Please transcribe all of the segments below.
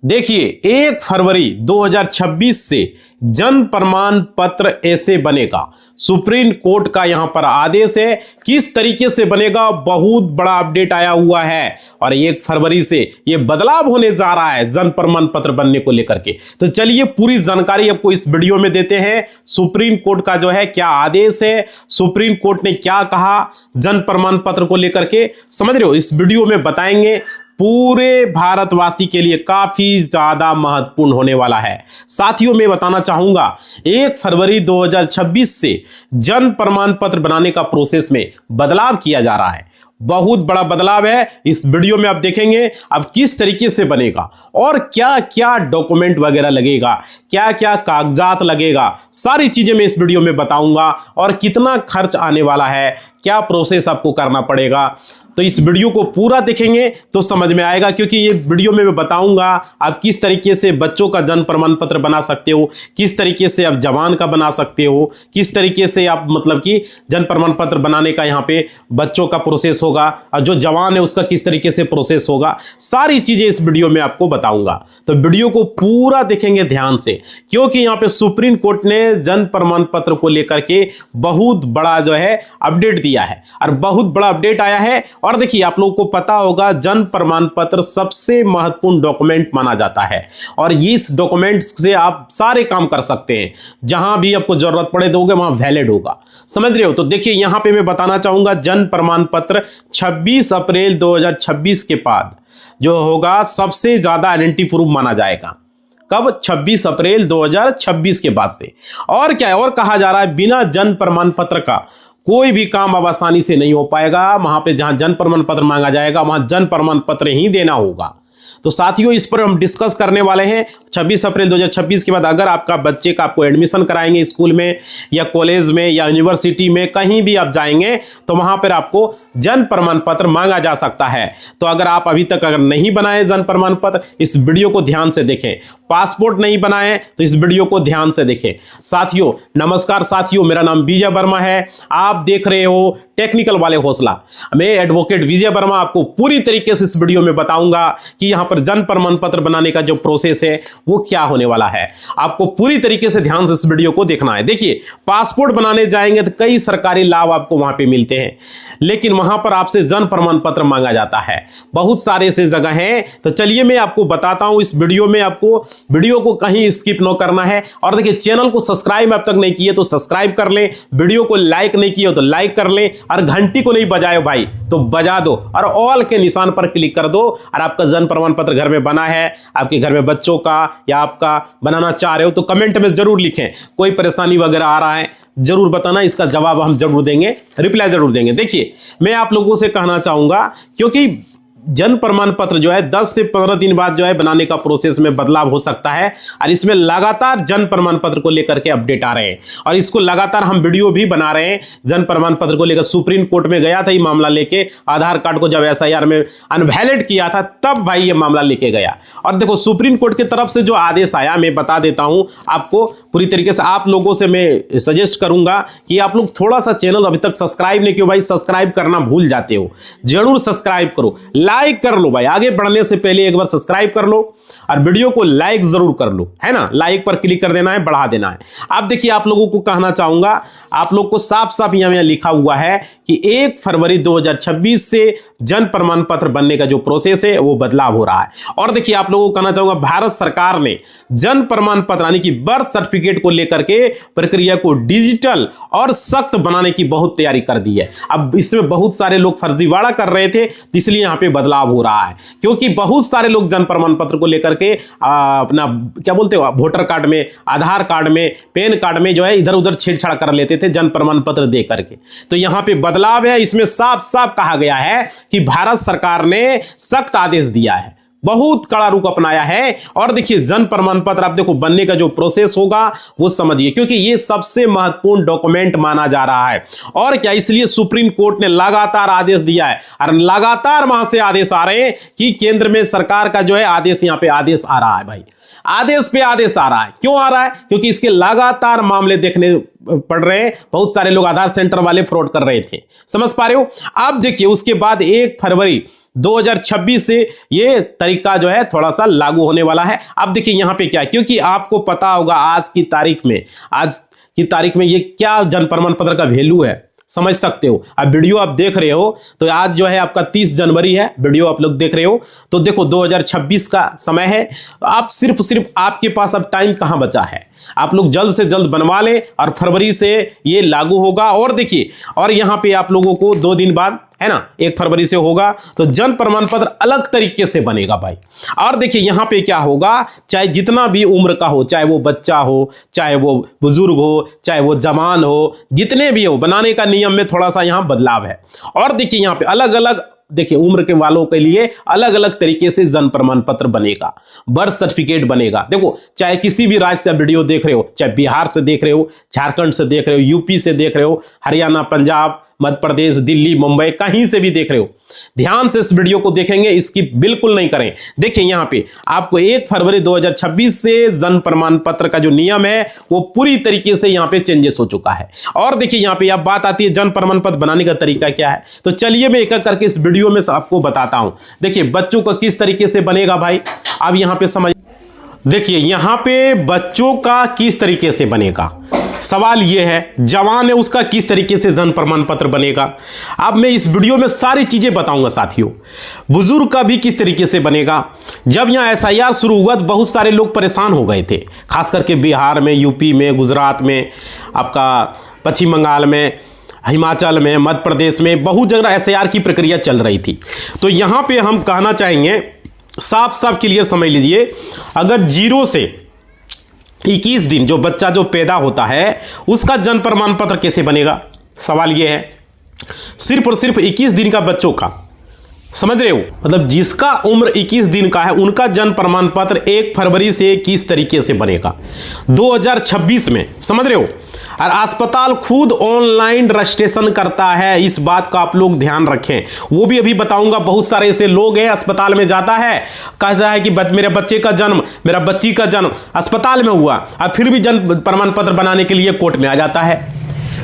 देखिए 1 फरवरी 2026 से जन प्रमाण पत्र ऐसे बनेगा। सुप्रीम कोर्ट का यहां पर आदेश है। किस तरीके से बनेगा, बहुत बड़ा अपडेट आया हुआ है और 1 फरवरी से यह बदलाव होने जा रहा है जन प्रमाण पत्र बनने को लेकर के। तो चलिए पूरी जानकारी आपको इस वीडियो में देते हैं। सुप्रीम कोर्ट का जो है क्या आदेश है, सुप्रीम कोर्ट ने क्या कहा जन प्रमाण पत्र को लेकर के, समझ रहे हो, इस वीडियो में बताएंगे। पूरे भारतवासी के लिए काफी ज्यादा महत्वपूर्ण होने वाला है। साथियों मैं बताना चाहूंगा 1 फरवरी 2026 से जन प्रमाण पत्र बनाने का प्रोसेस में बदलाव किया जा रहा है। बहुत बड़ा बदलाव है। इस वीडियो में आप देखेंगे अब किस तरीके से बनेगा और क्या क्या डॉक्यूमेंट वगैरह लगेगा, क्या क्या कागजात लगेगा, सारी चीजें मैं इस वीडियो में बताऊंगा और कितना खर्च आने वाला है, क्या प्रोसेस आपको करना पड़ेगा। तो इस वीडियो को पूरा देखेंगे तो समझ में आएगा, क्योंकि ये वीडियो में मैं बताऊंगा आप किस तरीके से बच्चों का जन्म प्रमाण पत्र बना सकते हो, किस तरीके से आप जवान का बना सकते हो, किस तरीके से आप मतलब कि जन्म प्रमाण पत्र बनाने का यहाँ पे बच्चों का प्रोसेस होगा और जो जवान है उसका किस तरीके से प्रोसेस होगा, सारी चीजें इस वीडियो में आपको बताऊंगा। तो वीडियो को पूरा देखेंगे ध्यान से, क्योंकि यहाँ पे सुप्रीम कोर्ट ने जन्म प्रमाण पत्र को लेकर के बहुत बड़ा जो है अपडेट दिया है और बहुत बड़ा अपडेट आया है। और देखिए आप लोगों को पता होगा जन्म प्रमाण पत्र सबसे महत्वपूर्ण डॉक्यूमेंट माना जाता है और इस डॉक्यूमेंट से आप सारे काम कर सकते हैं, जहां भी आपको जरूरत पड़े दोगे वहां वैलिड होगा, समझ रहे हो। तो देखिए यहां पे मैं बताना चाहूंगा जन्म प्रमाण पत्र 26 अप्रैल 2026 के बाद जो होगा सबसे ज्यादा आइडेंटिटी प्रूफ माना जाएगा। कब? 26 अप्रैल 2026 के बाद से। और क्या है, और कहा जा रहा है बिना जन्म प्रमाण पत्र का कोई भी काम अब आसानी से नहीं हो पाएगा। वहां पे जहां जन्म प्रमाण पत्र मांगा जाएगा वहां जन्म प्रमाण पत्र ही देना होगा। तो साथियों इस पर हम डिस्कस करने वाले हैं। 26 अप्रैल 2026 के बाद अगर आपका बच्चे का आपको एडमिशन कराएंगे स्कूल में या कॉलेज में या यूनिवर्सिटी में, कहीं भी आप जाएंगे तो वहां पर आपको जन्म प्रमाण पत्र मांगा जा सकता है। तो अगर आप अभी तक अगर नहीं बनाए जन्म प्रमाण पत्र, इस वीडियो को ध्यान से देखें। पासपोर्ट नहीं बनाए तो इस वीडियो को ध्यान से देखें। साथियों नमस्कार साथियों, मेरा नाम विजय वर्मा है, आप देख रहे हो टेक्निकल वाले हौसला। मैं एडवोकेट विजय वर्मा आपको पूरी तरीके से इस वीडियो में बताऊंगा कि यहां पर जन्म प्रमाण पत्र बनाने का जो प्रोसेस है वो क्या होने वाला है। आपको पूरी तरीके से ध्यान से इस वीडियो को देखना है। देखिए पासपोर्ट बनाने जाएंगे तो कई सरकारी लाभ आपको वहां पे मिलते हैं, लेकिन वहां पर आपसे जन्म प्रमाण पत्र मांगा जाता है। बहुत सारे ऐसे जगह हैं। तो चलिए मैं आपको बताता हूं इस वीडियो में, आपको वीडियो को कहीं स्किप न करना है। और देखिए चैनल को सब्सक्राइब अब तक नहीं किए तो सब्सक्राइब कर लें, वीडियो को लाइक नहीं किए तो लाइक कर लें और घंटी को नहीं बजाए भाई तो बजा दो और ऑल के निशान पर क्लिक कर दो। और आपका जन्म प्रमाण पत्र घर में बना है, आपके घर में बच्चों का या आपका बनाना चाह रहे हो तो कमेंट में जरूर लिखें। कोई परेशानी वगैरह आ रहा है जरूर बताना, इसका जवाब हम जरूर देंगे, रिप्लाई जरूर देंगे। देखिए मैं आप लोगों से कहना चाहूंगा क्योंकि जन्म प्रमाण पत्र जो है 10 से 15 दिन बाद जो है बनाने का प्रोसेस में बदलाव हो सकता है और इसमें लगातार जन्म प्रमाण पत्र को लेकर के अपडेट आ रहे हैं और इसको लगातार हम वीडियो भी बना रहे हैं। जन्म प्रमाण पत्र को लेकर सुप्रीम कोर्ट में गया था ये मामला लेके, आधार कार्ड को जब एसआईआर में अनवैलिड किया था तब भाई ये मामला लेके गया। और देखो सुप्रीम कोर्ट की तरफ से जो आदेश आया मैं बता देता हूं आपको पूरी तरीके से। आप लोगों से मैं सजेस्ट करूंगा कि आप लोग थोड़ा सा चैनल अभी तक सब्सक्राइब नहीं किया भाई, सब्सक्राइब करना भूल जाते हो, जरूर सब्सक्राइब करो, लाइक कर लो भाई, आगे बढ़ने से पहले एक बार सब्सक्राइब कर लो और वीडियो को लाइक जरूर कर लो, है ना, लाइक पर क्लिक कर देना है, बढ़ा देना है। अब देखिए आप लोगों को कहना चाहूंगा, आप लोग को साफ साफ यहां लिखा हुआ है कि 1 फरवरी 2026 से जन्म प्रमाण पत्र बनने का जो प्रोसेस है वो बदलाव हो रहा है। और देखिए आप लोगों को कहना चाहूंगा भारत सरकार ने जन्म प्रमाण पत्र यानी कि बर्थ सर्टिफिकेट को लेकर के प्रक्रिया को डिजिटल और सख्त बनाने की बहुत तैयारी कर दी है। अब इसमें बहुत सारे लोग फर्जीवाड़ा कर रहे थे इसलिए यहां पे बदलाव हो रहा है, क्योंकि बहुत सारे लोग जन्म प्रमाण पत्र को लेकर के अपना क्या बोलते हो वोटर कार्ड में, आधार कार्ड में, पैन कार्ड में जो है इधर उधर छेड़छाड़ कर लेते थे जन्म प्रमाण पत्र दे करके। तो यहां पे बदलाव है, इसमें साफ साफ कहा गया है कि भारत सरकार ने सख्त आदेश दिया है, बहुत कड़ा रुख अपनाया है। और देखिए जन्म प्रमाण पत्र आप देखो बनने का जो प्रोसेस होगा वो समझिए, क्योंकि ये सबसे महत्वपूर्ण डॉक्यूमेंट माना जा रहा है। और क्या, इसलिए सुप्रीम कोर्ट ने लगातार आदेश दिया है और लगातार वहां से आदेश आ रहे हैं कि केंद्र में सरकार का जो है आदेश, यहां पे आदेश आ रहा है भाई, आदेश पे आदेश आ रहा है। क्यों आ रहा है? क्योंकि इसके लगातार मामले देखने पड़ रहे हैं। बहुत सारे लोग आधार सेंटर वाले फ्रॉड कर रहे थे, समझ पा रहे हो। अब देखिए उसके बाद 1 फरवरी 2026 से ये तरीका जो है थोड़ा सा लागू होने वाला है। अब देखिए यहाँ पे क्या है, क्योंकि आपको पता होगा आज की तारीख में ये क्या जन प्रमाण पत्र का वैल्यू है, समझ सकते हो। अब वीडियो आप देख रहे हो तो आज जो है आपका 30 जनवरी है, वीडियो आप लोग देख रहे हो तो देखो 2026 का समय है। आप सिर्फ आपके पास अब टाइम कहां बचा है, आप लोग जल्द से जल्द बनवा लें और फरवरी से ये लागू होगा। और देखिए, और यहां पे आप लोगों को 2 दिन बाद है ना 1 फरवरी से होगा तो जन प्रमाण पत्र अलग तरीके से बनेगा भाई। और देखिए यहां पे क्या होगा, चाहे जितना भी उम्र का हो, चाहे वो बच्चा हो, चाहे वो बुजुर्ग हो, चाहे वो जवान हो, जितने भी हो, बनाने का नियम में थोड़ा सा यहां बदलाव है। और देखिए यहां पे अलग अलग देखिए उम्र के वालों के लिए अलग अलग तरीके से जन प्रमाण पत्र बनेगा, बर्थ सर्टिफिकेट बनेगा। देखो चाहे किसी भी राज्य से वीडियो देख रहे हो, चाहे बिहार से देख रहे हो, झारखंड से देख रहे हो, यूपी से देख रहे हो, हरियाणा, पंजाब, मध्य प्रदेश, दिल्ली, मुंबई, कहीं से भी देख रहे हो, ध्यान से इस वीडियो को देखेंगे, स्किप बिल्कुल नहीं करें। देखिए यहां पे आपको 1 फरवरी 2026 से जन प्रमाण पत्र का जो नियम है वो पूरी तरीके से यहां पे चेंजेस हो चुका है। और देखिए यहां पे अब बात आती है जन प्रमाण पत्र बनाने का तरीका क्या है, तो चलिए मैं एक एक करके इस वीडियो में आपको बताता हूं। देखिए बच्चों का किस तरीके से बनेगा भाई, अब यहां पे समझ, देखिए यहां पे बच्चों का किस तरीके से बनेगा, सवाल यह है। जवान है उसका किस तरीके से जन प्रमाण पत्र बनेगा, अब मैं इस वीडियो में सारी चीजें बताऊंगा साथियों। बुजुर्ग का भी किस तरीके से बनेगा। जब यहां SIR शुरू हुआ तो बहुत सारे लोग परेशान हो गए थे, खास करके बिहार में, यूपी में, गुजरात में, आपका पश्चिम बंगाल में, हिमाचल में, मध्य प्रदेश में, बहुत जगह SIR की प्रक्रिया चल रही थी। तो यहां पे हम कहना चाहेंगे, साफ साफ क्लियर समझ लीजिए, अगर 0 से 21 दिन जो बच्चा जो पैदा होता है उसका जन प्रमाण पत्र कैसे बनेगा, सवाल यह है। सिर्फ और सिर्फ 21 दिन का बच्चों का, समझ रहे हो, मतलब जिसका उम्र 21 दिन का है उनका जन प्रमाण पत्र 1 फरवरी से किस तरीके से बनेगा 2026 में, समझ रहे हो। और अस्पताल खुद ऑनलाइन रजिस्ट्रेशन करता है, इस बात का आप लोग ध्यान रखें, वो भी अभी बताऊंगा। बहुत सारे ऐसे लोग हैं, अस्पताल में जाता है, कहता है कि मेरे बच्चे का जन्म, मेरा बच्ची का जन्म अस्पताल में हुआ, और फिर भी जन्म प्रमाण पत्र बनाने के लिए कोर्ट में आ जाता है।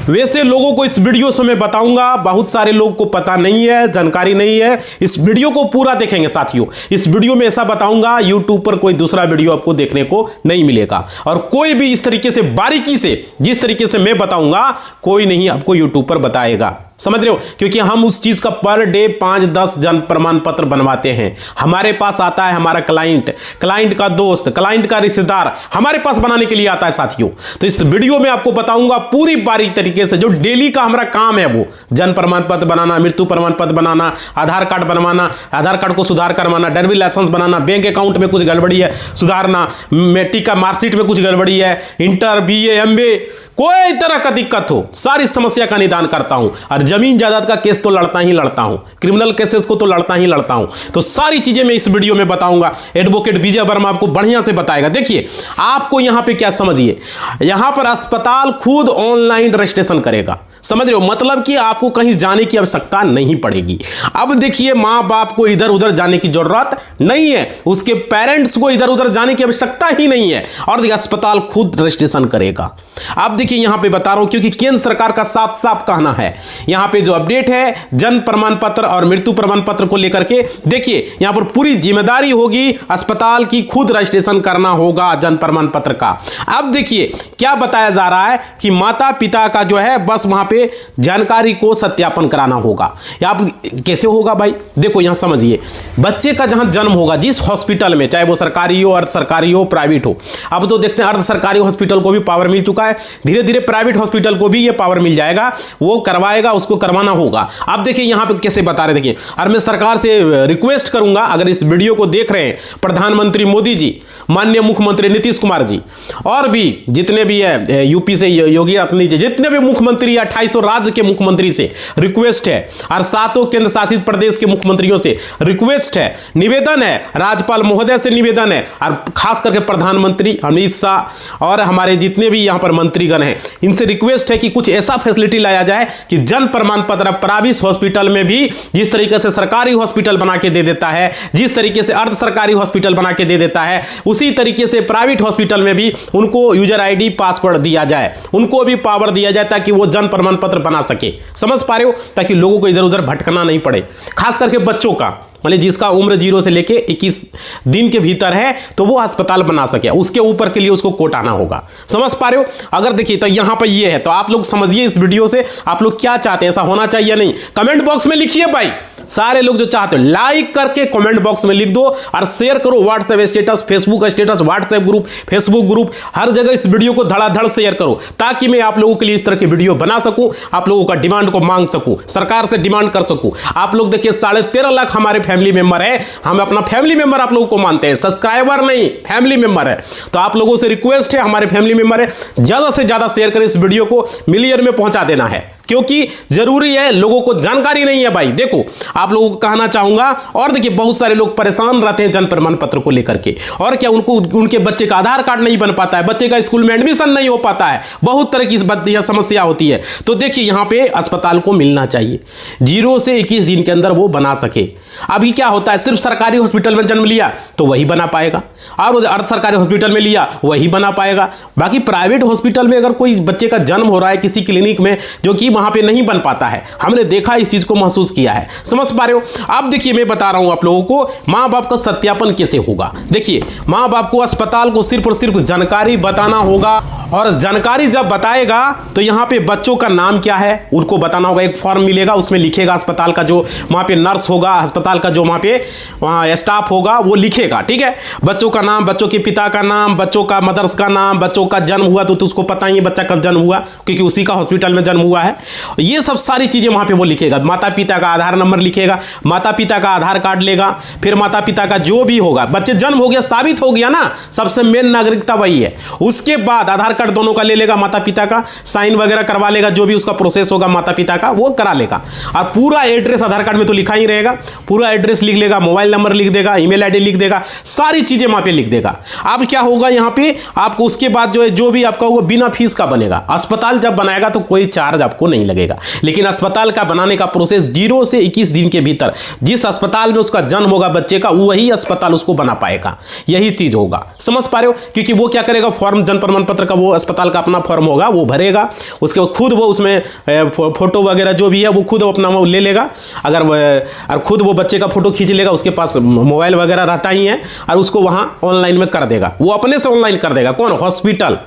वैसे लोगों को इस वीडियो से मैं बताऊंगा, बहुत सारे लोग को पता नहीं है, जानकारी नहीं है, इस वीडियो को पूरा देखेंगे साथियों। इस वीडियो में ऐसा बताऊंगा यूट्यूब पर कोई दूसरा वीडियो आपको देखने को नहीं मिलेगा, और कोई भी इस तरीके से बारीकी से जिस तरीके से मैं बताऊंगा कोई नहीं आपको यूट्यूब पर बताएगा, समझ रहे हो। क्योंकि हम उस चीज का पर डे 5-10 जन प्रमाण पत्र बनवाते हैं। हमारे पास आता है हमारा क्लाइंट का दोस्त, क्लाइंट का रिश्तेदार हमारे पास बनाने के लिए आता है साथियों। तो इस वीडियो में आपको बताऊंगा पूरी बारीक तरीके से, जो डेली का हमारा काम है वो जन प्रमाण पत्र बनाना, मृत्यु प्रमाण पत्र बनाना, आधार कार्ड बनवाना, आधार कार्ड को सुधार करवाना, ड्राइविंग लाइसेंस बनाना, बैंक अकाउंट में कुछ गड़बड़ी है सुधारना, मैट्रिक का मार्कशीट में कुछ गड़बड़ी है, इंटर, BA, MBA, कोई तरह का दिक्कत हो सारी समस्या का निदान करता हूं। और जमीन जायदाद का केस तो लड़ता ही लड़ता हूं, क्रिमिनल केसेस को तो लड़ता ही लड़ता हूं। तो सारी चीजें मैं इस वीडियो में बताऊंगा, एडवोकेट विजय वर्मा आपको बढ़िया से बताएगा। देखिए आपको यहां पे क्या समझिए, यहां पर अस्पताल खुद ऑनलाइन रजिस्ट्रेशन करेगा, समझ रहे हो, मतलब कि आपको कहीं जाने की आवश्यकता नहीं पड़ेगी। अब देखिए मां बाप को इधर उधर जाने की जरूरत नहीं है, उसके पेरेंट्स को इधर उधर जाने की आवश्यकता ही नहीं है, और देखिए अस्पताल खुद रजिस्ट्रेशन करेगा। अब देखिए यहां पे बता रहा हूं क्योंकि केंद्र सरकार का साफ साफ कहना है, यहां पे जो अपडेट है जन्म प्रमाण पत्र और मृत्यु प्रमाण पत्र को लेकर के, देखिए यहां पर पूरी जिम्मेदारी होगी अस्पताल की, खुद रजिस्ट्रेशन करना होगा जन्म प्रमाण पत्र का। अब देखिए क्या बताया जा रहा है कि माता पिता का जो है बस वहां पे जानकारी को सत्यापन कराना होगा। आप कैसे होगा भाई, देखो यहां समझिए, बच्चे का जहां जन्म होगा जिस हॉस्पिटल में, चाहे वो सरकारी हो, अर्ध सरकारी हो, प्राइवेट हो, अब तो देखते हैं अर्ध सरकारी हॉस्पिटल को भी पावर मिल चुका है, धीरे धीरे प्राइवेट हॉस्पिटल को भी ये पावर मिल जाएगा, वो करवाएगा, उसको करवाना होगा। अब देखिए यहां पे कैसे बता रहे, देखिए और मैं सरकार से रिक्वेस्ट करूंगा, अगर इस वीडियो को देख रहे हैं प्रधानमंत्री मोदी जी, माननीय मुख्यमंत्री नीतीश कुमार जी, और भी जितने भी है यूपी से योगी आदित्यनाथ जी, जितने भी मुख्यमंत्री 28 राज्य के मुख्यमंत्री से रिक्वेस्ट है, और 7 केंद्र शासित प्रदेश के मुख्यमंत्रियों से रिक्वेस्ट है, निवेदन है, राज्यपाल महोदय से निवेदन है, और खास करके प्रधानमंत्री अमित शाह और हमारे जितने भी यहां पर मंत्रीगण हैं, इनसे रिक्वेस्ट है कि कुछ ऐसा फैसिलिटी लाया जाए कि जन प्रमाण पत्र प्राइवेट हॉस्पिटल में भी जिस तरीके से सरकारी हॉस्पिटल बना के दे देता है, जिस तरीके से अर्ध सरकारी हॉस्पिटल बना के दे देता है, उसी तरीके से प्राइवेट हॉस्पिटल में भी उनको यूजर ID पासवर्ड दिया जाए, उनको भी पावर दिया जाए ताकि वो जन प्रमाण पत्र बना सके। समझ पा रहे हो, ताकि लोगों को इधर उधर भटकना नहीं पड़े, खास करके बच्चों का। मतलब जिसका उम्र 0 से लेके 21 दिन के भीतर है तो वो अस्पताल बना सके, उसके ऊपर के लिए उसको कोट आना होगा। समझ पा रहे हो? अगर देखिए तो यहां पर ये है, तो आप लोग समझिए इस वीडियो से आप लोग क्या चाहते हैं, ऐसा होना चाहिए या नहीं, कमेंट बॉक्स में लिखिए भाई। सारे लोग जो चाहते हो लाइक करके कमेंट बॉक्स में लिख दो और शेयर करो, WhatsApp status, Facebook status, WhatsApp group, Facebook group, हर जगह इस वीडियो को धड़ाधड़ शेयर करो ताकि मैं आप लोगों के लिए इस तरह की वीडियो बना सकूं, आप लोगों का डिमांड को मांग सकूं, सरकार से डिमांड कर सकूं। आप लोग देखिए 13.5 लाख हमारे फैमिली मेंबर है, हम अपना फैमिली मेंबर आप लोगों को मानते हैं, सब्सक्राइबर नहीं, फैमिली मेंबर है। तो आप लोगों से रिक्वेस्ट है, हमारे फैमिली मेंबर है, ज्यादा से ज्यादा शेयर करें इस वीडियो को, मिलियन में पहुंचा देना है क्योंकि जरूरी है, लोगों को जानकारी नहीं है भाई। देखो आप लोगों को कहना चाहूंगा, और देखिए बहुत सारे लोग परेशान रहते हैं जन्म प्रमाण पत्र को लेकर के, और क्या उनको उनके बच्चे का आधार कार्ड नहीं बन पाता है, बच्चे का स्कूल में एडमिशन नहीं हो पाता है, बहुत तरह की समस्या होती है। तो देखिए यहां पे अस्पताल को मिलना चाहिए 0 से 21 दिन के अंदर वो बना सके। अभी क्या होता है, सिर्फ सरकारी हॉस्पिटल में जन्म लिया तो वही बना पाएगा, और अर्ध सरकारी हॉस्पिटल में लिया वही बना पाएगा। बाकी प्राइवेट हॉस्पिटल में अगर कोई बच्चे का जन्म हो रहा है किसी क्लिनिक में जो कि वहां पे नहीं बन पाता है, हमने देखा इस चीज को महसूस किया है। समझ पा रहे हो? अब देखिए मैं बता रहा हूं आप लोगों को मां बाप का सत्यापन कैसे होगा। देखिए मां बाप को अस्पताल को सिर्फ और सिर्फ जानकारी बताना होगा, और जानकारी जब बताएगा तो यहां पे बच्चों का नाम क्या है उनको बताना होगा। एक फॉर्म मिलेगा, उसमें लिखेगा अस्पताल का जो वहां पे नर्स होगा, अस्पताल का जो वहां स्टाफ होगा वो लिखेगा, ठीक है, बच्चों का नाम, बच्चों के पिता का नाम, बच्चों का मदर्स का नाम, बच्चों का जन्म हुआ तो उसको पता ही है बच्चा कब जन्म हुआ क्योंकि उसी का हॉस्पिटल में जन्म हुआ है। ये सब सारी चीजें वहां पे वो लिखेगा। माता पिता का आधार नंबर लिखेगा, माता पिता का आधार कार्ड लेगा, फिर माता पिता का जो भी होगा, बच्चे जन्म हो गया साबित हो गया ना, सबसे मेन नागरिकता वही है। उसके बाद आधार कार्ड दोनों का ले लेगा, माता पिता का साइन वगैरह करवा लेगा, जो भी उसका प्रोसेस होगा माता पिता का वो करा लेगा, और पूरा एड्रेस आधार कार्ड में तो लिखा ही रहेगा, पूरा एड्रेस लिख लेगा, मोबाइल नंबर लिख देगा, ईमेल आईडी लिख देगा, सारी चीजें वहां पे लिख देगा। अब क्या होगा यहाँ पे आपको उसके बाद जो है जो भी आपका होगा बिना फीस का बनेगा। अस्पताल जब बनाएगा तो कोई चार्ज आपको नहीं लगेगा, लेकिन अस्पताल का बनाने का प्रोसेस 0 से 21 दिन के भीतर जिस अस्पताल में उसका जन्म होगा बच्चे का वही अस्पताल उसको बना पाएगा, यही चीज होगा। समझ पा रहे हो? क्योंकि वो क्या करेगा, फॉर्म जन्म प्रमाण पत्र का वो अस्पताल का अपना फॉर्म होगा वो भरेगा, उसके बाद खुद वो उसमें फोटो वगैरह जो भी है वो खुद अपना वो ले लेगा, अगर और खुद वो बच्चे का फोटो खींच लेगा, उसके पास मोबाइल वगैरह रहता ही है, और उसको वहां ऑनलाइन में कर देगा, वो अपने से ऑनलाइन कर देगा। कौन?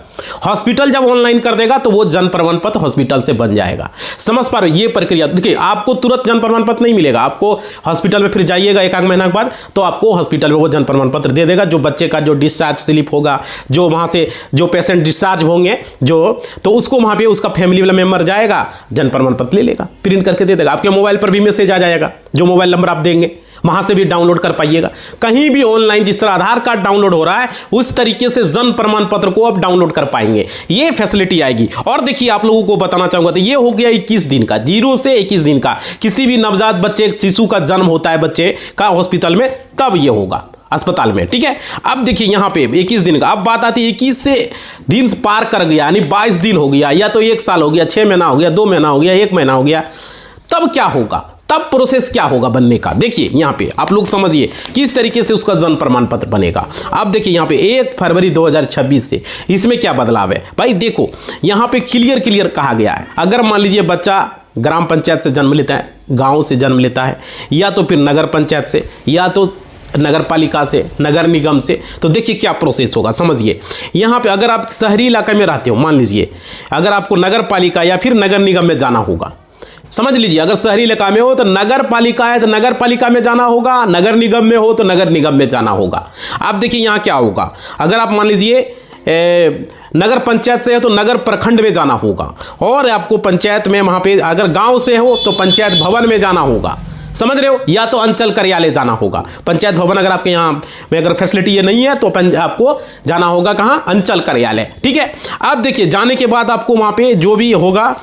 हॉस्पिटल जब ऑनलाइन कर देगा तो वो जन्म प्रमाण पत्र हॉस्पिटल से बन जाएगा। समझ पा रहे हो? ये प्रक्रिया देखिए, आपको तुरंत जन्म प्रमाण पत्र नहीं मिलेगा, आपको हॉस्पिटल में फिर जाइएगा एक महीना के बाद तो आपको हॉस्पिटल में वो जन्म प्रमाण पत्र दे देगा, जो बच्चे का जो डिस्चार्ज स्लिप होगा, जो वहां से जो पेशेंट डिस्चार्ज होंगे जो, तो उसको वहां पे उसका फैमिली वाला मेंबर जाएगा, जन्म प्रमाण पत्र ले लेगा, प्रिंट करके दे देगा, आपके मोबाइल पर भी मैसेज आ जाएगा, जो मोबाइल नंबर आप देंगे वहां से भी डाउनलोड कर पाइएगा। कहीं भी ऑनलाइन जिस तरह आधार कार्ड डाउनलोड हो रहा है उस तरीके से जन्म प्रमाण पत्र को आप डाउनलोड कर पाएंगे, ये फैसिलिटी आएगी। और देखिए आप लोगों को बताना चाहूंगा, तो ये हो गया 21 दिन का, 0 से 21 दिन का किसी भी नवजात बच्चे शिशु का जन्म होता है बच्चे का हॉस्पिटल में तब ये होगा अस्पताल में, ठीक है। अब देखिए यहां पे 21 दिन का, अब बात आती है 21 से दिन पार कर गया यानी 22 दिन हो गया, या तो 1 साल हो गया, 6 महीना हो गया, 2 महीना हो गया, 1 महीना हो गया, तब क्या होगा, तब प्रोसेस क्या होगा बनने का। देखिए यहां पे आप लोग समझिए किस तरीके से उसका जन्म प्रमाण पत्र बनेगा। अब देखिए यहां पे 1 फरवरी 2026 से इसमें क्या बदलाव है भाई। देखो यहां पे क्लियर कहा गया है, अगर मान लीजिए बच्चा ग्राम पंचायत से जन्म लेता है, गांव से जन्म लेता है, या तो फिर नगर पंचायत से, या तो नगर पालिका से, नगर निगम से, तो देखिए क्या प्रोसेस होगा। समझिए यहां पे अगर आप शहरी इलाके में रहते हो, मान लीजिए अगर आपको नगर पालिका या फिर नगर निगम में जाना होगा, समझ लीजिए अगर शहरी इलाका में हो तो नगर पालिका है तो नगर पालिका में जाना होगा, नगर निगम में हो तो नगर निगम में जाना होगा। अब देखिए यहां क्या होगा, अगर आप मान लीजिए नगर पंचायत से है तो नगर प्रखंड में जाना होगा, और आपको पंचायत में वहां पे अगर गांव से हो तो पंचायत भवन में जाना होगा, समझ रहे हो, या तो अंचल कार्यालय जाना होगा। पंचायत भवन अगर आपके यहाँ में अगर फैसिलिटी ये नहीं है तो आपको जाना होगा कहाँ, अंचल कार्यालय, ठीक है। अब देखिए जाने के बाद आपको वहाँ पे जो भी होगा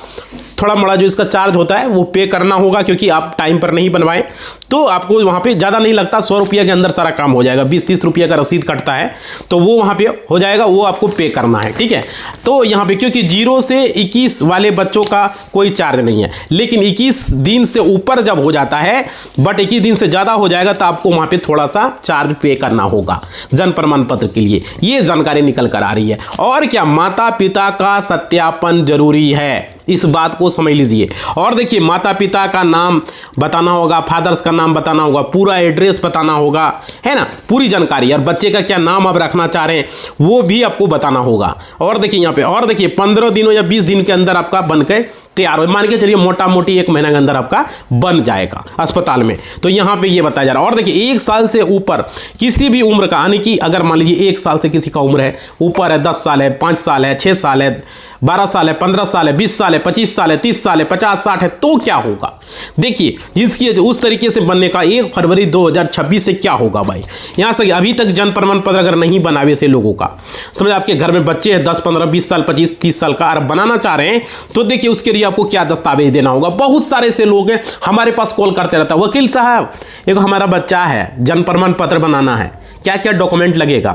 थोड़ा मोड़ा जो इसका चार्ज होता है वो पे करना होगा, क्योंकि आप टाइम पर नहीं बनवाएं तो आपको वहाँ पे ज़्यादा नहीं लगता, 100 रुपये के अंदर सारा काम हो जाएगा। 20-30 रुपये का रसीद कटता है तो वो वहाँ पे हो जाएगा, वो आपको पे करना है, ठीक है। तो यहाँ पे क्योंकि 0 से 21 वाले बच्चों का कोई चार्ज नहीं है, लेकिन 21 दिन से ऊपर जब हो जाता है, बट 21 दिन से ज़्यादा हो जाएगा तो आपको वहाँ पे थोड़ा सा चार्ज पे करना होगा जन्म प्रमाण पत्र के लिए। ये जानकारी निकल कर आ रही है। और क्या, माता पिता का सत्यापन जरूरी है। इस बात को समझ लीजिए। और देखिए माता पिता का नाम बताना होगा, फादर्स का नाम बताना होगा, पूरा एड्रेस बताना होगा, है ना, पूरी जानकारी। और बच्चे का क्या नाम आप रखना चाह रहे हैं वो भी आपको बताना होगा। और देखिए यहाँ पे, और देखिए 15 दिनों या 20 दिन के अंदर आपका बनकर तैयार हो, मान के चलिए मोटा मोटी 1 महीना के अंदर आपका बन जाएगा अस्पताल में। तो यहाँ पे ये बताया जा रहा है। और देखिए 1 साल से ऊपर किसी भी उम्र का, यानी कि अगर मान लीजिए 1 साल से किसी का उम्र है, ऊपर है, 10 साल है, 5 साल है, 6 साल है, 12 साल है, 15 साल है, 20 साल है, 25 साल है, 30 साल है, 50 60 है, तो क्या होगा। देखिए जिसकी उस तरीके से बनने का 1 फरवरी 2026 से क्या होगा भाई। यहाँ से अभी तक जन प्रमाण पत्र अगर नहीं बनावे से लोगों का, समझ, आपके घर में बच्चे हैं 10 15 20 साल 25 30 साल का, अगर बनाना चाह रहे हैं तो देखिए उसके लिए आपको क्या दस्तावेज देना होगा। बहुत सारे ऐसे लोग हैं हमारे पास कॉल करते रहता है, वकील साहब एक हमारा बच्चा है, जन प्रमाण पत्र बनाना है, क्या क्या डॉक्यूमेंट लगेगा,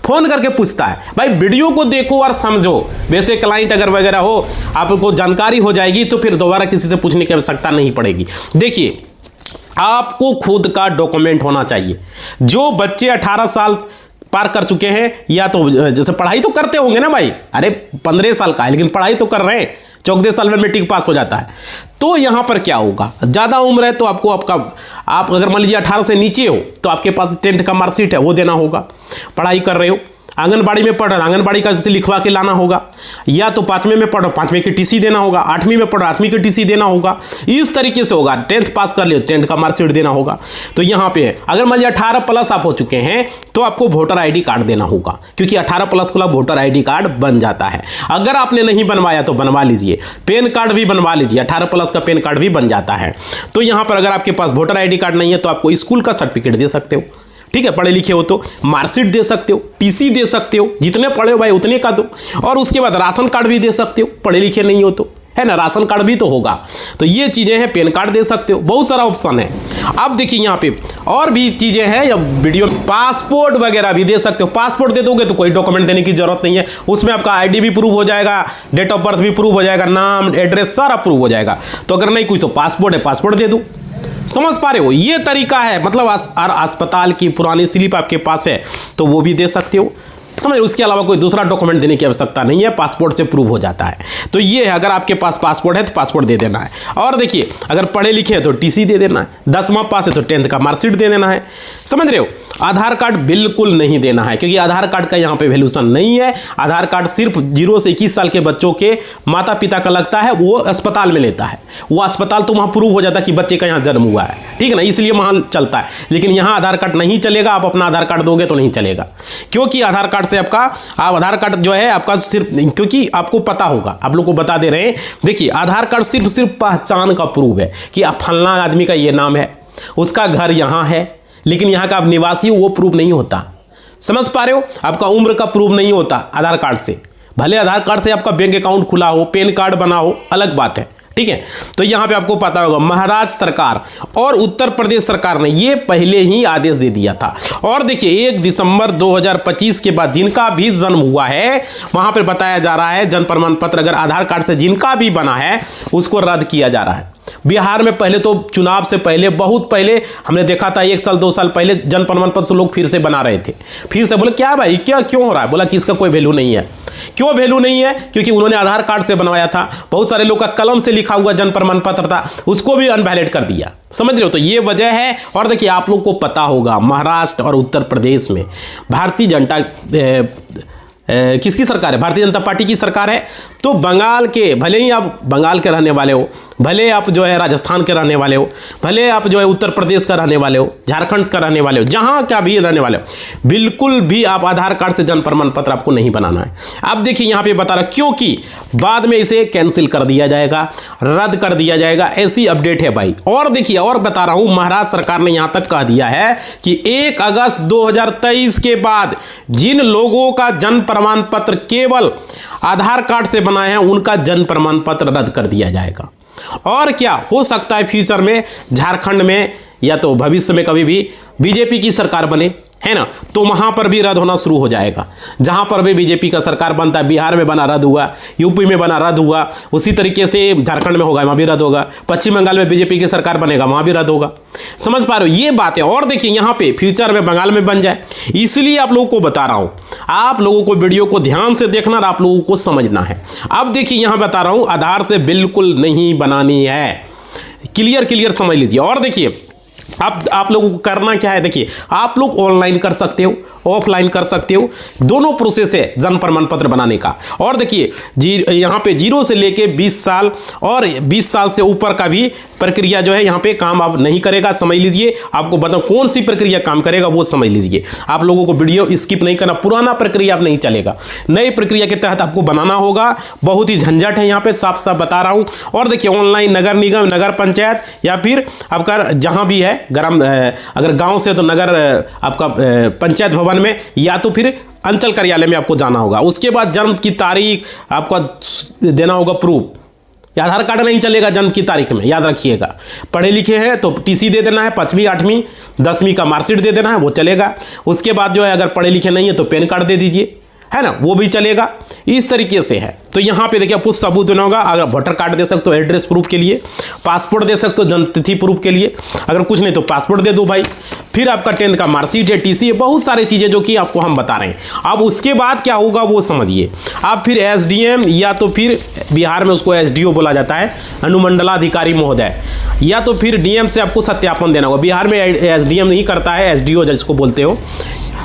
फोन करके पूछता है। भाई वीडियो को देखो और समझो, वैसे क्लाइंट अगर वगैरह हो आपको जानकारी हो जाएगी तो फिर दोबारा किसी से पूछने की आवश्यकता नहीं पड़ेगी। देखिए आपको खुद का डॉक्यूमेंट होना चाहिए। जो बच्चे 18 साल पार कर चुके हैं, या तो जैसे पढ़ाई तो करते होंगे ना भाई, अरे 15 साल का है लेकिन पढ़ाई तो कर रहे हैं, 14 साल में मैट्रिक पास हो जाता है। तो यहाँ पर क्या होगा, ज़्यादा उम्र है तो आपको आप अगर मान लीजिए 18 से नीचे हो तो आपके पास 10th का मार्कशीट है वो देना होगा। पढ़ाई कर रहे हो, आंगनबाड़ी में पढ़ रहे हो, आंगनबाड़ी का जैसे लिखवा के लाना होगा, या तो 5वें में पढ़ो 5वें की टीसी देना होगा, 8वीं में पढ़ो 8वीं की टीसी देना होगा। इस तरीके से होगा। 10th पास कर लियो 10th का मार्कशीट देना होगा। तो यहाँ पे अगर मान लीजिए 18 प्लस आप हो चुके हैं तो आपको वोटर आईडी कार्ड देना होगा, क्योंकि 18 प्लस का वोटर आईडी कार्ड बन जाता है। अगर आपने नहीं बनवाया तो बनवा लीजिए, पैन कार्ड भी बनवा लीजिए, 18 प्लस का पैन कार्ड भी बन जाता है। तो यहाँ पर अगर आपके पास वोटर आईडी कार्ड नहीं है तो आपको स्कूल का सर्टिफिकेट दे सकते हो, ठीक है, पढ़े लिखे हो तो मार्कशीट दे सकते हो, टीसी दे सकते हो, जितने पढ़े हो भाई उतने का दो। और उसके बाद राशन कार्ड भी दे सकते हो, पढ़े लिखे नहीं हो तो, है ना, राशन कार्ड भी तो होगा। तो ये चीज़ें हैं, पैन कार्ड दे सकते हो, बहुत सारा ऑप्शन है। अब देखिए यहाँ पे और भी चीज़ें हैं, या वीडियो पासपोर्ट वगैरह भी दे सकते हो। पासपोर्ट दे दोगे तो कोई डॉक्यूमेंट देने की जरूरत नहीं है, उसमें आपका आईडी भी प्रूव हो जाएगा, डेट ऑफ बर्थ भी प्रूव हो जाएगा, नाम एड्रेस सारा प्रूव हो जाएगा। तो अगर नहीं कुछ तो पासपोर्ट है, पासपोर्ट दे दो। समझ पा रहे हो, ये तरीका है। मतलब अस्पताल की पुरानी स्लिप आपके पास है तो वो भी दे सकते हो, समझ। उसके अलावा कोई दूसरा डॉक्यूमेंट देने की आवश्यकता नहीं है, पासपोर्ट से प्रूव हो जाता है। तो ये है, अगर आपके पास पासपोर्ट है तो पासपोर्ट दे देना है। और देखिए अगर पढ़े लिखे हैं तो टीसी दे देना है, 10वां पास है तो 10th का मार्कशीट दे देना है, समझ रहे हो। आधार कार्ड बिल्कुल नहीं देना है, क्योंकि आधार कार्ड का यहाँ पे वैल्यूशन नहीं है। आधार कार्ड सिर्फ 0 से 21 साल के बच्चों के माता पिता का लगता है, वो अस्पताल में लेता है। वो अस्पताल तो वहाँ प्रूव हो जाता है कि बच्चे का यहाँ जन्म हुआ है, ठीक है ना, इसलिए वहाँ चलता है। लेकिन यहाँ आधार कार्ड नहीं चलेगा, आप अपना आधार कार्ड दोगे तो नहीं चलेगा, क्योंकि आधार कार्ड से आपका आधार कार्ड जो है आपका सिर्फ, क्योंकि आपको पता होगा, आप लोग को बता दे रहे हैं। देखिए आधार कार्ड सिर्फ पहचान का प्रूफ है कि आप फलना आदमी का ये नाम है, उसका घर यहाँ है, लेकिन यहाँ का आप निवासी हो वो प्रूफ नहीं होता। समझ पा रहे हो, आपका उम्र का प्रूफ नहीं होता आधार कार्ड से। भले आधार कार्ड से आपका बैंक अकाउंट खुला हो, पैन कार्ड बना हो, अलग बात है, ठीक है। तो यहाँ पे आपको पता होगा महाराष्ट्र सरकार और उत्तर प्रदेश सरकार ने ये पहले ही आदेश दे दिया था। और देखिए 1 दिसंबर 2025 के बाद जिनका भी जन्म हुआ है वहां पर बताया जा रहा है जन्म प्रमाण पत्र अगर आधार कार्ड से जिनका भी बना है उसको रद्द किया जा रहा है। बिहार में पहले तो चुनाव से पहले, बहुत पहले हमने देखा था, 1 साल 2 साल पहले जन प्रमाण पत्र से लोग फिर से बना रहे थे। फिर से बोले क्या भाई क्यों हो रहा है, बोला कि इसका कोई वैल्यू नहीं है। क्यों वैल्यू नहीं है, क्योंकि उन्होंने आधार कार्ड से बनवाया था, बहुत सारे लोग का कलम से लिखा हुआ जन प्रमाण पत्र था, उसको भी अनवैलिड कर दिया। समझ रहे हो, तो ये वजह है। और देखिए आप लोग को पता होगा महाराष्ट्र और उत्तर प्रदेश में भारतीय जनता किसकी सरकार है, भारतीय जनता पार्टी की सरकार है। तो बंगाल के, भले ही आप बंगाल के रहने वाले हो, भले आप जो है राजस्थान के रहने वाले हो, भले आप जो है उत्तर प्रदेश का रहने वाले हो, झारखंड का रहने वाले हो, जहां का भी रहने वाले हो, बिल्कुल भी आप आधार कार्ड से जन्म प्रमाण पत्र आपको नहीं बनाना है। अब देखिए यहां पे बता रहा, क्योंकि बाद में इसे कैंसिल कर दिया जाएगा, रद्द कर दिया जाएगा, ऐसी अपडेट है भाई। और देखिए और बता रहा हूं, महाराष्ट्र सरकार ने यहां तक कह दिया है कि 1 अगस्त 2023 के बाद जिन लोगों का जन्म प्रमाण पत्र केवल आधार कार्ड से बना है उनका जन्म प्रमाण पत्र रद्द कर दिया जाएगा। और क्या हो सकता है फ्यूचर में झारखंड में या तो भविष्य में कभी भी बीजेपी की सरकार बने, है ना, तो वहां पर भी रद्द होना शुरू हो जाएगा। जहां पर भी बीजेपी का सरकार बनता है, बिहार में बना रद्द हुआ, यूपी में बना रद्द हुआ, उसी तरीके से झारखंड में होगा, वहां भी रद्द होगा, पश्चिम बंगाल में बीजेपी की सरकार बनेगा, वहां भी रद्द होगा। समझ पा रहे हो, ये बात है। और देखिए यहां पे फ्यूचर में बंगाल में बन जाए, इसलिए आप लोगों को बता रहा हूं, आप लोगों को वीडियो को ध्यान से देखना और आप लोगों को समझना है। अब देखिए यहां बता रहा हूं, आधार से बिल्कुल नहीं बनानी है, क्लियर समझ लीजिए। और देखिए अब आप लोगों को करना क्या है, देखिए आप लोग ऑनलाइन कर सकते हो, ऑफलाइन कर सकते हो, दोनों प्रोसेस है जन्म प्रमाण पत्र बनाने का। और देखिए यहाँ पे 0 से लेके 20 साल और 20 साल से ऊपर का भी प्रक्रिया जो है यहाँ पे काम आप नहीं करेगा, समझ लीजिए। आपको बताओ कौन सी प्रक्रिया काम करेगा वो समझ लीजिए। आप लोगों को वीडियो स्किप नहीं करना, पुराना प्रक्रिया अब नहीं चलेगा, नई प्रक्रिया के तहत आपको बनाना होगा। बहुत ही झंझट है यहाँ पे, साफ साफ बता रहा हूँ। और देखिए ऑनलाइन नगर निगम, नगर पंचायत या फिर आपका जहाँ भी है ग्राम, अगर गाँव से तो नगर आपका पंचायत भवन में या तो फिर अंचल कार्यालय में आपको जाना होगा। उसके बाद जन्म की तारीख आपको देना होगा प्रूफ। आधार कार्ड नहीं चलेगा जन्म की तारीख में, याद रखिएगा। पढ़े लिखे हैं तो टीसी दे देना है, 5वीं 8वीं 10वीं का मार्कशीट दे देना है, वो चलेगा। उसके बाद जो है अगर पढ़े लिखे नहीं है तो पैन कार्ड दे दीजिए, है ना, वो भी चलेगा। इस तरीके से है। तो यहाँ पे देखिए आपको सबूत देना होगा। अगर वोटर कार्ड दे सकते हो एड्रेस प्रूफ के लिए, पासपोर्ट दे सकते हो जन्म तिथि प्रूफ के लिए, अगर कुछ नहीं तो पासपोर्ट दे दो भाई। फिर आपका 10th का मार्कशीट है, टीसी है, बहुत सारी चीज़ें जो कि आपको हम बता रहे हैं। अब उसके बाद क्या होगा वो समझिए। आप फिर एसडीएम या तो फिर बिहार में उसको एसडीओ बोला जाता है, अनुमंडलाधिकारी महोदय, या तो फिर डीएम से आपको सत्यापन देना होगा। बिहार में एसडीएम नहीं करता है, एसडीओ जिसको बोलते हो,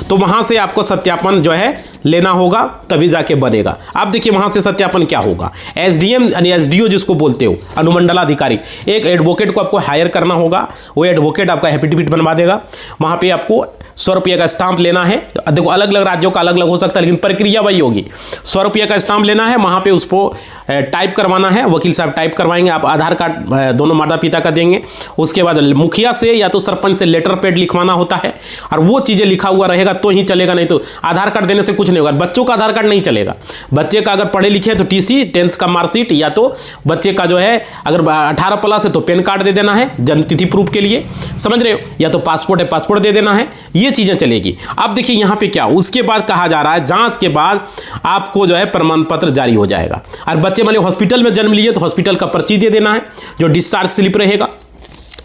तो वहां से आपको सत्यापन जो है लेना होगा, तभी जाके बनेगा। अब देखिए वहां से सत्यापन क्या होगा। एसडीएम यानी एसडीओ जिसको बोलते हो, अनुमंडलाधिकारी, एक एडवोकेट को आपको हायर करना होगा। वो एडवोकेट आपका एफिडेविट बनवा देगा। वहां पे आपको 100 रुपये का स्टाम्प लेना है। देखो अलग अलग राज्यों का अलग अलग हो सकता है, लेकिन प्रक्रिया वही होगी। 100 रुपये का स्टाम्प लेना है, वहां पे उसको टाइप करवाना है, वकील साहब टाइप करवाएंगे। आप आधार कार्ड दोनों माता पिता का देंगे। उसके बाद मुखिया से या तो सरपंच से लेटर पैड लिखवाना होता है, और वो चीज़ें लिखा हुआ रहेगा तो ही चलेगा, नहीं तो आधार कार्ड देने से कुछ नहीं होगा। बच्चों का आधार कार्ड नहीं चलेगा। बच्चे का अगर पढ़े लिखे तो टीसी, 10th का मार्कशीट, या तो बच्चे का जो है अगर 18+ है तो पैन कार्ड दे देना है जन्म तिथि प्रूफ के लिए, समझ रहे हो, या तो पासपोर्ट है पासपोर्ट दे देना है। ये चीज़ें चलेगी। अब देखिए यहाँ पे क्या, उसके बाद कहा जा रहा है जांच के बाद आपको जो है प्रमाण पत्र जारी हो जाएगा। और बच्चे मान लो हॉस्पिटल में जन्म लिए तो हॉस्पिटल का पर्ची दे देना है, जो डिस्चार्ज स्लिप रहेगा,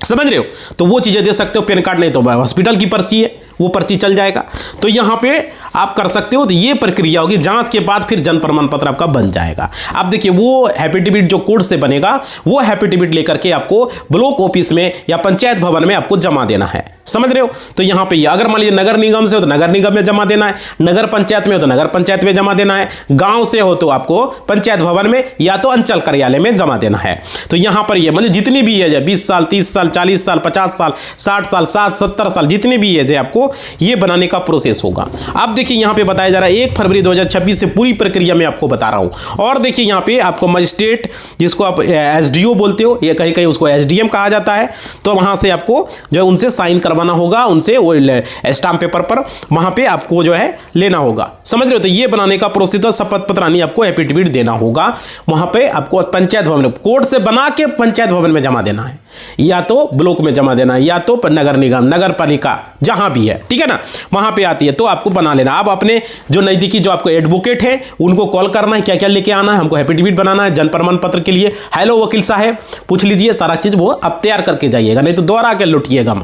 समझ रहे हो, तो वो चीज़ें दे सकते हो। पैन कार्ड नहीं तो हॉस्पिटल की पर्ची है, वो पर्ची चल जाएगा। तो यहाँ पे आप कर सकते हो। तो ये प्रक्रिया होगी। जांच के बाद फिर जन्म प्रमाण पत्र आपका बन जाएगा। अब देखिए वो एफिडेविट जो कोर्ट से बनेगा, वो एफिडेविट लेकर के आपको ब्लॉक ऑफिस में या पंचायत भवन में आपको जमा देना है, समझ रहे हो। तो यहाँ पे अगर मान लीजिए नगर निगम से हो तो नगर निगम में जमा देना है, नगर पंचायत में हो तो नगर पंचायत में जमा देना है, गांव से हो तो आपको पंचायत भवन में या तो अंचल कार्यालय में जमा देना है। तो यहाँ पर ये मतलब जितनी भी एज है, 20 साल 30 साल 40 साल 50 साल 60 साल 70 साल जितनी भी एज है, आपको ये बनाने का प्रोसेस होगा। अब देखिए यहाँ पे बताया जा रहा है 1 फरवरी 2026 से पूरी प्रक्रिया में आपको बता रहा हूँ। और देखिए यहाँ पे आपको मजिस्ट्रेट, जिसको आप एसडीओ बोलते हो, या कहीं कहीं उसको एसडीएम कहा जाता है, तो वहाँ से आपको जो है उनसे साइन करवाना होगा, उनसे वो स्टाम्प पेपर पर वहाँ पे आपको जो है लेना होगा, समझ रहे हो। तो ये बनाने का प्रोसेस तो शपथ पत्र यानी आपको एफिडेविट देना होगा। वहाँ पे आपको पंचायत भवन, कोर्ट से बना के पंचायत भवन में जमा देना है, या तो ब्लॉक में जमा देना है, या तो नगर निगम, नगर पालिका, जहाँ भी है, ठीक है ना, वहाँ पे आती है तो आपको बना लेना। अब अपने जो नज़दीकी जो आपको एडवोकेट है उनको कॉल करना है, क्या क्या लेके आना है, हमको एफिडेविट बनाना है जन्म प्रमाण पत्र के लिए, हेलो वकील साहब, पूछ लीजिए सारा चीज़, वो अब तैयार करके जाइएगा, नहीं तो दोबारा आके लुटिएगा।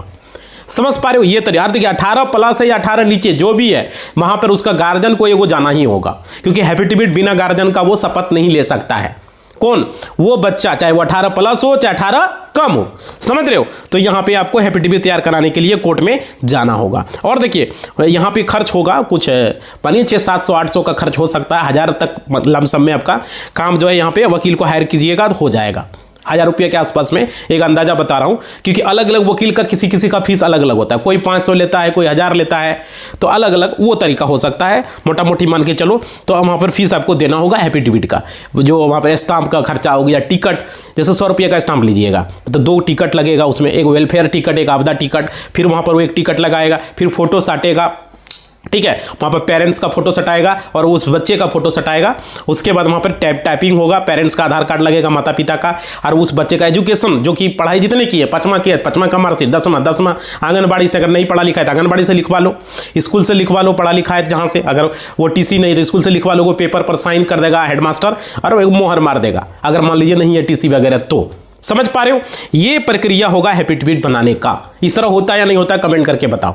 समझ पा रहे हो ये तरीका। देखिए 18+ है या 18 नीचे जो भी है, वहां पर उसका गार्जियन को वो जाना ही होगा, क्योंकि एफिडेविट बिना गार्जियन का वो शपथ नहीं ले सकता है। कौन? वो बच्चा, चाहे वो 18+ हो चाहे 18 कम हो, समझ रहे हो। तो यहाँ पे आपको एफिडेविट तैयार कराने के लिए कोर्ट में जाना होगा। और देखिए यहाँ पे खर्च होगा कुछ पानी 600-700-800 का खर्च हो सकता है, 1000 तक लमसम में आपका काम जो है यहाँ पे वकील को हायर कीजिएगा तो हो जाएगा। 1000 रुपये के आसपास में, एक अंदाजा बता रहा हूँ, क्योंकि अलग अलग वकील का किसी किसी का फीस अलग अलग होता है। कोई 500 लेता है, कोई 1000 लेता है, तो अलग अलग वो तरीका हो सकता है। मोटा मोटी मान के चलो तो वहाँ पर फीस आपको देना होगा एफिडेविट का, जो वहाँ पर स्टाम्प का खर्चा हो गया, टिकट, जैसे 100 रुपये का स्टाम्प लीजिएगा तो 2 टिकट लगेगा उसमें, एक वेलफेयर टिकट, एक आपदा टिकट, फिर वहाँ पर वो एक टिकट लगाएगा, फिर फोटो साटेगा, ठीक है, वहाँ पर पेरेंट्स का फोटो सटाएगा और उस बच्चे का फोटो सटाएगा। उसके बाद वहाँ पर टाइपिंग होगा, पेरेंट्स का आधार कार्ड लगेगा, माता पिता का, और उस बच्चे का एजुकेशन जो कि पढ़ाई जितने की है, 5वां का मार्कशीट, 10वां आंगनबाड़ी से, अगर नहीं पढ़ा लिखा है तो आंगनबाड़ी से लिखवा लो, स्कूल से लिखवा लो, पढ़ा लिखा है जहाँ से, अगर वो टीसी नहीं तो स्कूल से लिखवा लो, वो पेपर पर साइन कर देगा हेडमास्टर और एक मोहर मार देगा, अगर मान लीजिए नहीं है टीसी वगैरह तो। समझ पा रहे हो, ये प्रक्रिया होगा एफिडेविट बनाने का। इस तरह होता है या नहीं होता, कमेंट करके बताओ।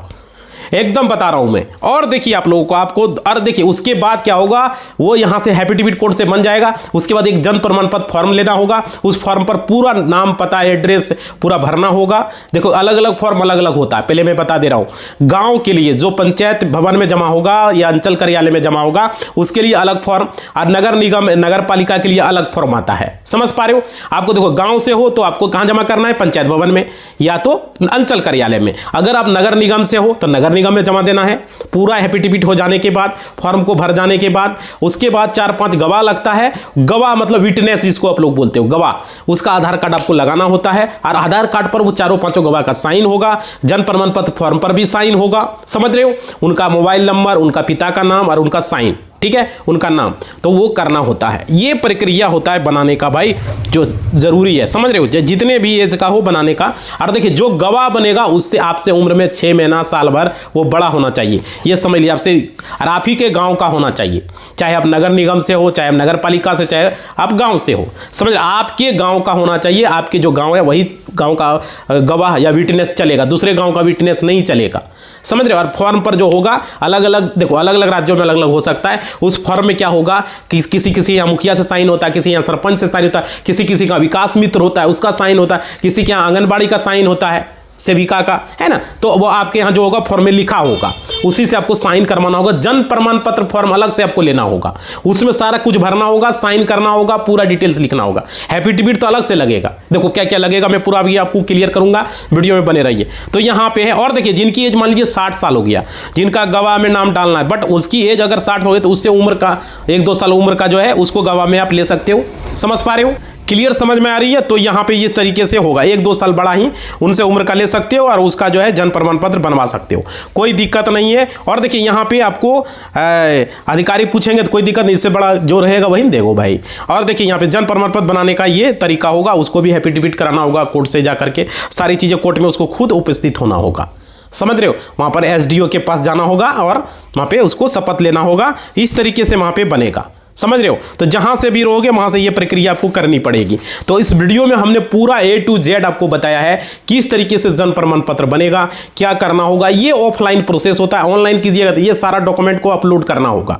एकदम बता रहा हूं मैं। और देखिए आप लोगों को, आपको और देखिए उसके बाद क्या होगा, वो यहां से एफिडेविट कोड से बन जाएगा। उसके बाद एक जन प्रमाण पत्र फॉर्म लेना होगा, उस फॉर्म पर पूरा नाम, पता, एड्रेस पूरा भरना होगा। देखो अलग अलग फॉर्म अलग अलग होता है, पहले मैं बता दे रहा हूं। गांव के लिए जो पंचायत भवन में जमा होगा या अंचल कार्यालय में जमा होगा उसके लिए अलग फॉर्म, और नगर निगम, नगर पालिका के लिए अलग फॉर्म आता है। समझ पा रहे हो? आपको देखो गांव से हो तो आपको कहां जमा करना है, पंचायत भवन में या तो अंचल कार्यालय में। अगर आप नगर निगम से हो तो नगर निगम में जमा देना है। पूरा एफिडेविट हो जाने के बाद, फॉर्म को भर जाने के बाद, उसके बाद 4-5 गवाह लगता है। गवाह मतलब विटनेस जिसको आप लोग बोलते हो, गवाह, उसका आधार कार्ड आपको लगाना होता है और आधार कार्ड पर वो 4-5 गवाह का साइन होगा। जन प्रमाण पत्र फॉर्म पर भी साइन होगा। समझ रहे हो? उनका मोबाइल नंबर, उनका पिता का नाम और उनका साइन, ठीक है, उनका नाम, तो वो करना होता है। ये प्रक्रिया होता है बनाने का भाई, जो जरूरी है। समझ रहे हो? जितने भी एज का हो बनाने का। और देखिए जो गवाह बनेगा उससे आपसे उम्र में 6 महीना, साल भर वो बड़ा होना चाहिए। ये समझ लिया आपसे, और आप ही के गांव का होना चाहिए। चाहे आप नगर निगम से हो, चाहे आप नगर पालिका से, चाहे आप गांव से हो। समझ, आपके गांव का होना चाहिए। आपके जो गांव है वही गांव का गवाह या विटनेस चलेगा, दूसरे गांव का विटनेस नहीं चलेगा। समझ रहे हो? और फॉर्म पर जो होगा अलग अलग, देखो अलग अलग राज्यों में अलग अलग हो सकता है। उस फॉर्म में क्या होगा कि किसी यहाँ मुखिया से साइन होता है, किसी यहाँ सरपंच से साइन होता है, किसी का विकास मित्र होता है उसका साइन होता है, किसी के यहाँ आंगनबाड़ी का साइन होता है, सेविका का, है ना। तो वो आपके यहाँ जो होगा फॉर्म में लिखा होगा, उसी से आपको साइन करवाना होगा। जन प्रमाण पत्र फॉर्म अलग से आपको लेना होगा, उसमें सारा कुछ भरना होगा, साइन करना होगा, पूरा डिटेल्स लिखना होगा। एफिडेविट तो अलग से लगेगा। देखो क्या क्या लगेगा, मैं पूरा अभी आपको क्लियर करूंगा, वीडियो में बने रहिए। तो यहाँ पे है। और देखिए जिनकी एज मान लीजिए 60 साल हो गया, जिनका गवाह में नाम डालना है, बट उसकी एज अगर 60 हो गई तो उससे उम्र का 1-2 साल उम्र का जो है उसको गवाह में आप ले सकते हो। समझ पा रहे हो? क्लियर समझ में आ रही है? तो यहाँ पे ये तरीके से होगा, 1-2 साल बड़ा ही उनसे उम्र का ले सकते हो और उसका जो है जन प्रमाण पत्र बनवा सकते हो, कोई दिक्कत नहीं है। और देखिए यहाँ पे आपको अधिकारी पूछेंगे तो कोई दिक्कत नहीं, इससे बड़ा जो रहेगा वही देखो भाई। और देखिए यहाँ पे जन प्रमाण पत्र बनाने का ये तरीका होगा, उसको भी एफिडेविट कराना होगा कोर्ट से जा करके, सारी चीज़ें कोर्ट में उसको खुद उपस्थित होना होगा। समझ रहे हो? वहाँ पर एसडीओ के पास जाना होगा और वहाँ पे उसको शपथ लेना होगा। इस तरीके से वहाँ पे बनेगा। समझ रहे हो? तो जहां से भी रहोगे वहां से ये प्रक्रिया आपको करनी पड़ेगी। तो इस वीडियो में हमने पूरा A to Z आपको बताया है किस तरीके से जन प्रमाण पत्र बनेगा, क्या करना होगा। ये ऑफलाइन प्रोसेस होता है, ऑनलाइन कीजिएगा तो ये सारा डॉक्यूमेंट को अपलोड करना होगा।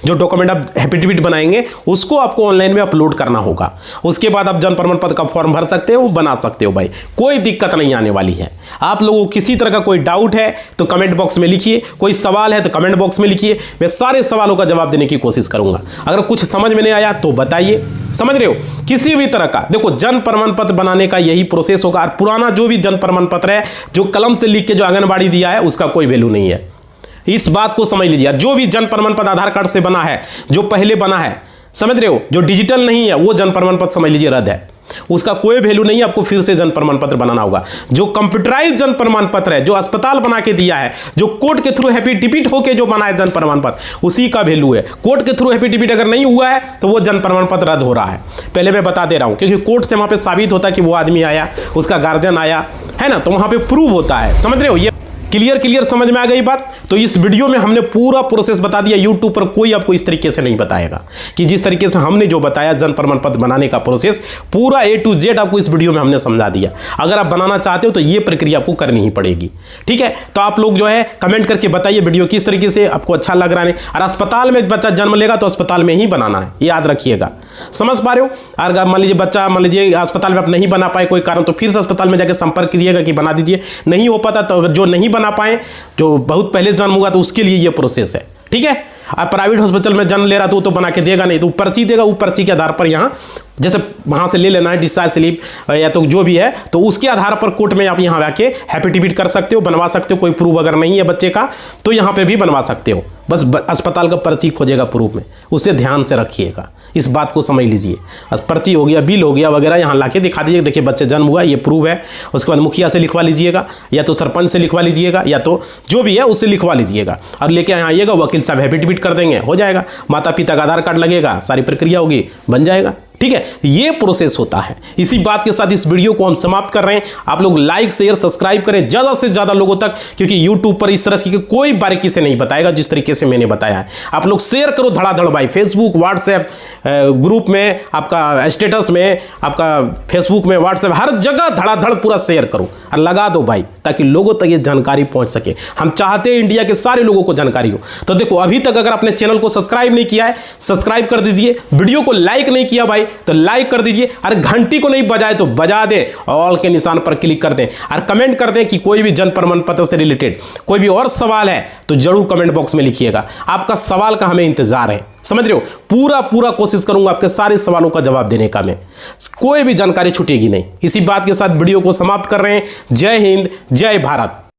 जो डॉक्यूमेंट आप एफिडेविट बनाएंगे उसको आपको ऑनलाइन में अपलोड करना होगा। उसके बाद आप जन प्रमाण पत्र का फॉर्म भर सकते हो, बना सकते हो भाई, कोई दिक्कत नहीं आने वाली है। आप लोगों को किसी तरह का कोई डाउट है तो कमेंट बॉक्स में लिखिए, कोई सवाल है तो कमेंट बॉक्स में लिखिए, मैं सारे सवालों का जवाब देने की कोशिश करूंगा। अगर कुछ समझ में नहीं आया तो बताइए। समझ रहे हो? किसी भी तरह का देखो जन प्रमाण पत्र बनाने का यही प्रोसेस होगा। और पुराना जो भी जन प्रमाण पत्र है जो कलम से लिख के जो आंगनबाड़ी दिया है उसका कोई वैल्यू नहीं है। इस बात को समझ लीजिए। जो भी जन प्रमाण पत्र आधार कार्ड से बना है, जो पहले बना है, समझ रहे हो, जो डिजिटल नहीं है वो जन प्रमाण पत्र समझ लीजिए रद्द है, उसका कोई वैल्यू नहीं है। आपको फिर से जन प्रमाण पत्र बनाना होगा। जो कंप्यूटराइज जन प्रमाण पत्र है, जो अस्पताल बना के दिया है, जो कोर्ट के थ्रू एफिडेविट होके जो बना है जन प्रमाण पत्र, उसी का वैल्यू है। कोर्ट के थ्रू एफिडेविट अगर नहीं हुआ है तो वो जन प्रमाण पत्र रद्द हो रहा है। पहले मैं बता दे रहा हूं, क्योंकि कोर्ट से वहां पे साबित होता है कि वो आदमी आया, उसका गार्जियन आया, है ना, तो वहां पे प्रूव होता है। समझ रहे हो? ये क्लियर समझ में आ गई बात? तो इस वीडियो में हमने पूरा प्रोसेस बता दिया। यूट्यूब पर कोई आपको इस तरीके से नहीं बताएगा कि जिस तरीके से हमने जो बताया जन प्रमाण पत्र बनाने का प्रोसेस, पूरा A to Z आपको इस वीडियो में हमने समझा दिया। अगर आप बनाना चाहते हो तो ये प्रक्रिया आपको करनी ही पड़ेगी। ठीक है? तो आप लोग जो है कमेंट करके बताइए वीडियो किस तरीके से आपको अच्छा लग रहा है। और अस्पताल में बच्चा जन्म लेगा तो अस्पताल में ही बनाना है, याद रखिएगा। समझ पा रहे हो? अगर मान लीजिए बच्चा, मान लीजिए अस्पताल में आप नहीं बना पाए कोई कारण, तो फिर से अस्पताल में जाकर संपर्क कीजिएगा कि बना दीजिए। नहीं हो पाता तो अगर जो नहीं बना पाए, जो बहुत पहले जन्म हुआ, तो उसके लिए ये प्रोसेस है। ठीक है? आप प्राइवेट हॉस्पिटल में जन्म ले रहा तो बना के देगा नहीं, तो पर्ची देगा, वो पर्ची के आधार पर यहाँ जैसे वहाँ से ले लेना है डिस्चार्ज स्लिप या तो जो भी है, तो उसके आधार पर कोर्ट में आप यहाँ आके एफिडेविट कर सकते हो, बनवा सकते हो। कोई प्रूफ अगर नहीं है बच्चे का तो यहाँ पे भी बनवा सकते हो। बस अस्पताल का पर्ची खोजेगा प्रूफ में, उसे ध्यान से रखिएगा, इस बात को समझ लीजिए। पर्ची हो गया, बिल हो गया वगैरह, यहाँ लाके दिखा दीजिए, देखिए बच्चे जन्म हुआ, ये प्रूफ है। उसके बाद मुखिया से लिखवा लीजिएगा, या तो सरपंच से लिखवा लीजिएगा, या तो जो भी है उससे लिखवा लीजिएगा और लेके यहाँ आइएगा, वकील साहब एफिडेविट कर देंगे, हो जाएगा। माता पिता का आधार कार्ड लगेगा, सारी प्रक्रिया होगी, बन जाएगा। ठीक है, ये प्रोसेस होता है। इसी बात के साथ इस वीडियो को हम समाप्त कर रहे हैं। आप लोग लाइक शेयर सब्सक्राइब करें ज्यादा से ज्यादा लोगों तक, क्योंकि यूट्यूब पर इस तरह की कोई बारीकी से नहीं बताएगा जिस तरीके से मैंने बताया है। आप लोग शेयर करो धड़ाधड़ भाई, फेसबुक व्हाट्सएप ग्रुप में, आपका स्टेटस में, आपका फेसबुक में, व्हाट्सएप, हर जगह धड़ाधड़ पूरा शेयर करो और लगा दो भाई, ताकि लोगों तक ये जानकारी पहुंच सके। हम चाहते हैं इंडिया के सारे लोगों को जानकारी हो। तो देखो, अभी तक अगर अपने चैनल को सब्सक्राइब नहीं किया है, सब्सक्राइब कर दीजिए। वीडियो को लाइक नहीं किया भाई तो लाइक कर दीजिए, और घंटी को नहीं बजाए तो बजा दे, ऑल के निशान पर क्लिक कर दें, और कमेंट कर दें कि कोई भी जन प्रमाण पत्र से रिलेटेड कोई भी और सवाल है तो जरूर कमेंट बॉक्स में लिखिएगा। आपका सवाल का हमें इंतजार है, समझ रहे हो। पूरा कोशिश करूंगा आपके सारे सवालों का जवाब देने का। मैं कोई भी जानकारी छूटेगी नहीं। इसी बात के साथ वीडियो को समाप्त कर रहे हैं। जय हिंद, जय भारत।